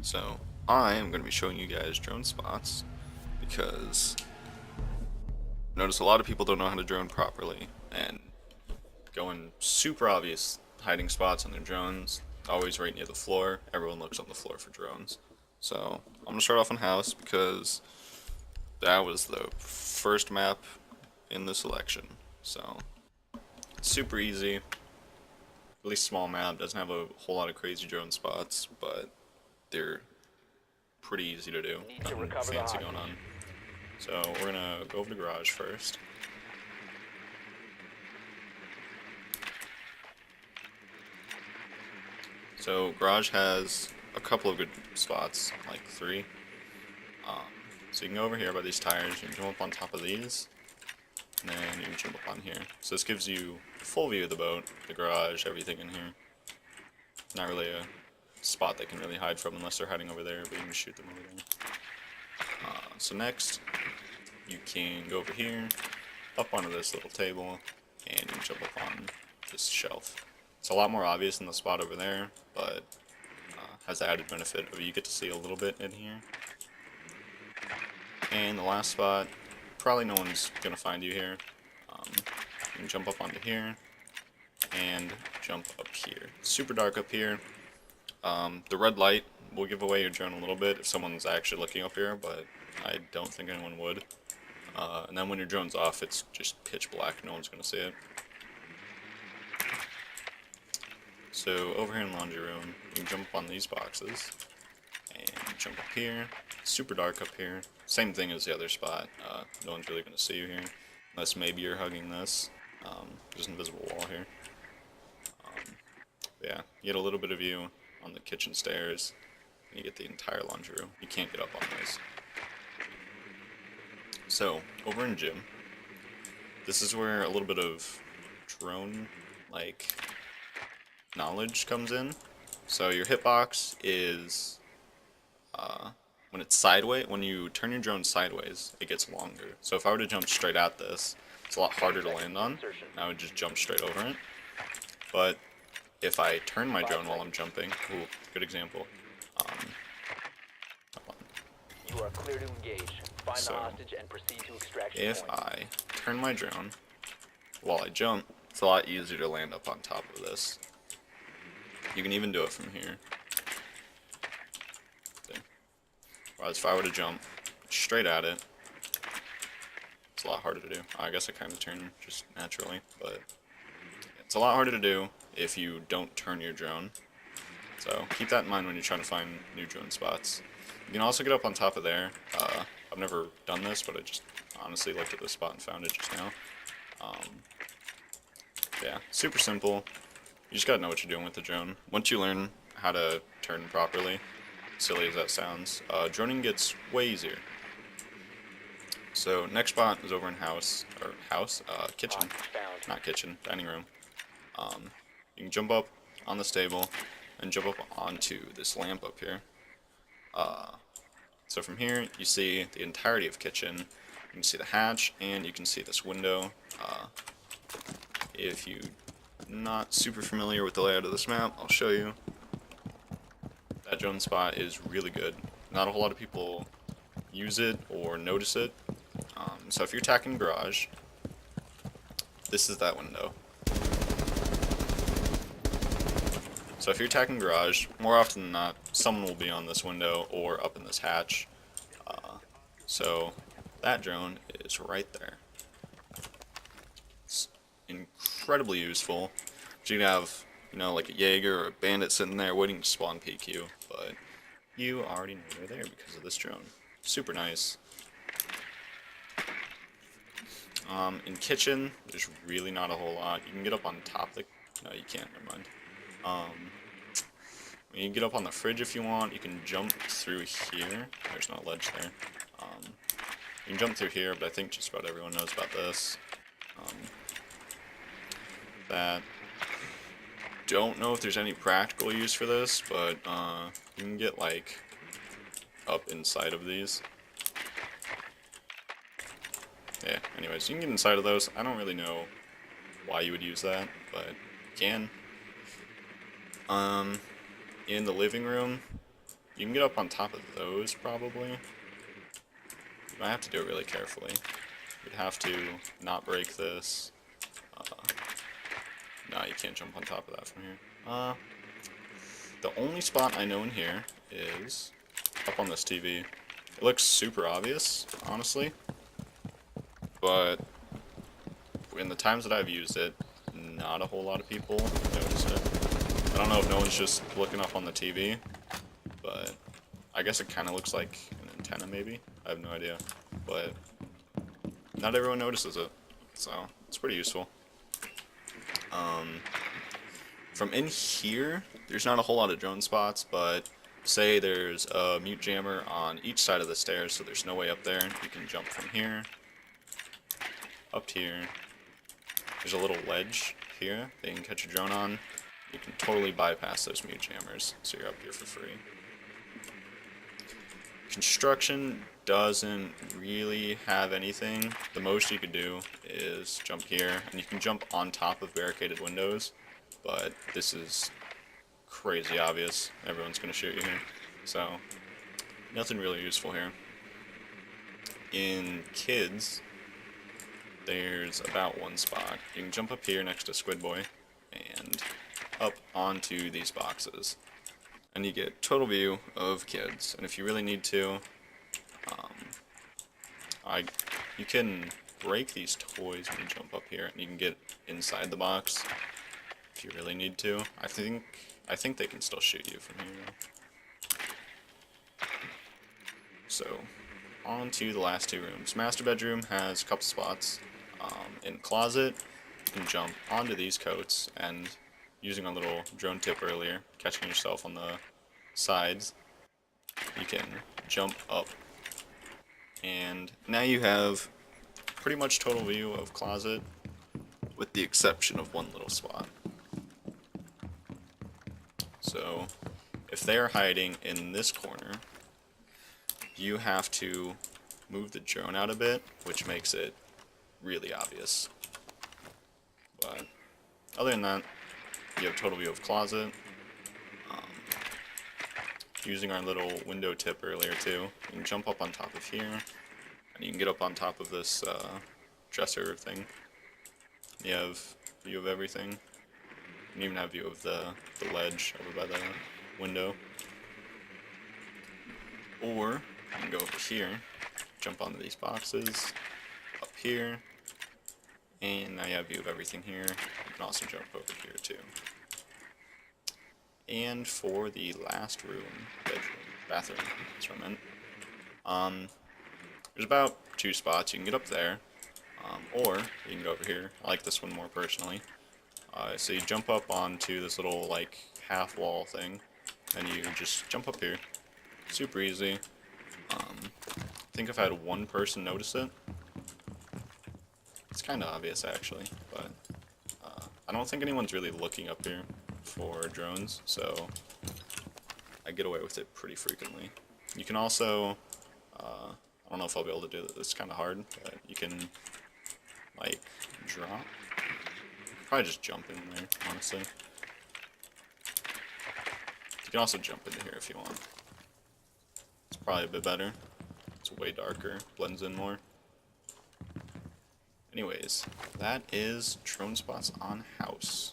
So I am going to be showing you guys drone spots because I notice a lot of people don't know how to drone properly and going super obvious hiding spots on their drones, always right near the floor. Everyone looks on the floor for drones. So I'm going to start off on house because that was the first map in the selection. So it's super easy, really small map, doesn't have a whole lot of crazy drone spots, but they're pretty easy to do. Need to Nothing recover the fancy hostage. going on. So we're gonna go over to garage first. So garage has a couple of good spots, like three. So you can go over here by these tires, you can jump up on top of these, and then you can jump up on here. So this gives you a full view of the boat, the garage, everything in here. Not really a spot they can really hide from unless they're hiding over there, but you can shoot them over there. So next, you can go over here, up onto this little table, and you can jump up on this shelf. It's a lot more obvious than the spot over there, but has the added benefit of you get to see a little bit in here. And the last spot, probably no one's gonna find you here. You can jump up onto here and jump up here. It's super dark up here. The red light will give away your drone a little bit if someone's actually looking up here, but I don't think anyone would. And then when your drone's off, it's just pitch black. No one's gonna see it. So over here in the laundry room, you can jump up on these boxes and jump up here. It's super dark up here. Same thing as the other spot. No one's really gonna see you here, unless maybe you're hugging this. There's an invisible wall here. Yeah, you get a little bit of view on the kitchen stairs, and you get the entire laundry room. You can't get up on those. So over in gym, this is where a little bit of drone knowledge comes in. So your hitbox is when it's sideways. When you turn your drone sideways, it gets longer. So if I were to jump straight at this, it's a lot harder to land on. And I would just jump straight over it. But if I turn my drone while I'm jumping, ooh, good example. You are clear to engage. Find So, the hostage and proceed to extraction if point. I turn my drone while I jump, it's a lot easier to land up on top of this. You can even do it from here. See? Whereas if I were to jump straight at it, it's a lot harder to do. I guess I kind of turn just naturally, but it's a lot harder to do if you don't turn your drone. So keep that in mind when you're trying to find new drone spots. You can also get up on top of there. I've never done this, but I just honestly looked at this spot and found it just now. Yeah, super simple. You just gotta know what you're doing with the drone. Once you learn how to turn properly, silly as that sounds, droning gets way easier. So next spot is over in kitchen, Hostage found. not kitchen, dining room. You can jump up on this table and jump up onto this lamp up here. So from here, you see the entirety of kitchen. You can see the hatch, and you can see this window. If you're not super familiar with the layout of this map, I'll show you. That drone spot is really good. Not a whole lot of people use it or notice it. So if you're attacking garage, this is that window. So if you're attacking garage, more often than not, someone will be on this window or up in this hatch. So that drone is right there. It's incredibly useful. You can have, like a Jaeger or a bandit sitting there waiting to spawn peek you, but you already know they're there because of this drone. Super nice. In kitchen, there's really not a whole lot. You can get up on top of the... No, you can't, never mind. You can get up on the fridge if you want. You can jump through here. There's no ledge there. You can jump through here, but I think just about everyone knows about this. Don't know if there's any practical use for this, but you can get up inside of these. Yeah, anyways, you can get inside of those. I don't really know why you would use that, but you can. In the living room, You can get up on top of those, probably. You might have to do it really carefully. You'd have to not break this. No, you can't jump on top of that from here. The only spot I know in here is up on this TV. It looks super obvious, honestly, but in the times that I've used it, not a whole lot of people noticed it. I don't know if no one's just looking up on the TV, but I guess it kind of looks like an antenna maybe. I have no idea, but not everyone notices it, so it's pretty useful. From in here, there's not a whole lot of drone spots, but say there's a mute jammer on each side of the stairs, so there's no way up there. You can jump from here, up here. There's a little ledge here that you can catch a drone on. You can totally bypass those mute jammers, so you're up here for free. Construction doesn't really have anything. The most you could do is jump here, and you can jump on top of barricaded windows, but this is crazy obvious. Everyone's going to shoot you here, so nothing really useful here. In kids, there's about one spot. You can jump up here next to Squid Boy and up onto these boxes, and you get total view of kids. And if you really need to, you can break these toys when you jump up here, and you can get inside the box if you really need to. I think they can still shoot you from here. So, on to the last two rooms. Master bedroom has a couple spots. In closet, you can jump onto these coats, and using a little drone tip earlier, catching yourself on the sides, you can jump up. And now you have pretty much total view of closet, with the exception of one little spot. So, if they're hiding in this corner, you have to move the drone out a bit, which makes it really obvious. But other than that, you have total view of closet. Using our little window tip earlier too, you can jump up on top of here, and you can get up on top of this dresser thing. You have view of everything. You can even have view of the ledge over by the window. Or you can go over here, jump onto these boxes, up here, and now you have view of everything here. You can also jump over here too. And for the last room, bathroom, that's what I meant. There's about two spots. You can get up there, or you can go over here. I like this one more personally. So you jump up onto this little like half wall thing, and you just jump up here. Super easy. I think I've had one person notice it. It's kind of obvious actually, but I don't think anyone's really looking up here for drones, so I get away with it pretty frequently. You can also, I don't know if I'll be able to do this, it's kind of hard, but you can, like, drop. Probably just jump in there, honestly. You can also jump into here if you want. It's probably a bit better. It's way darker, blends in more. Anyways, that is drone spots on house.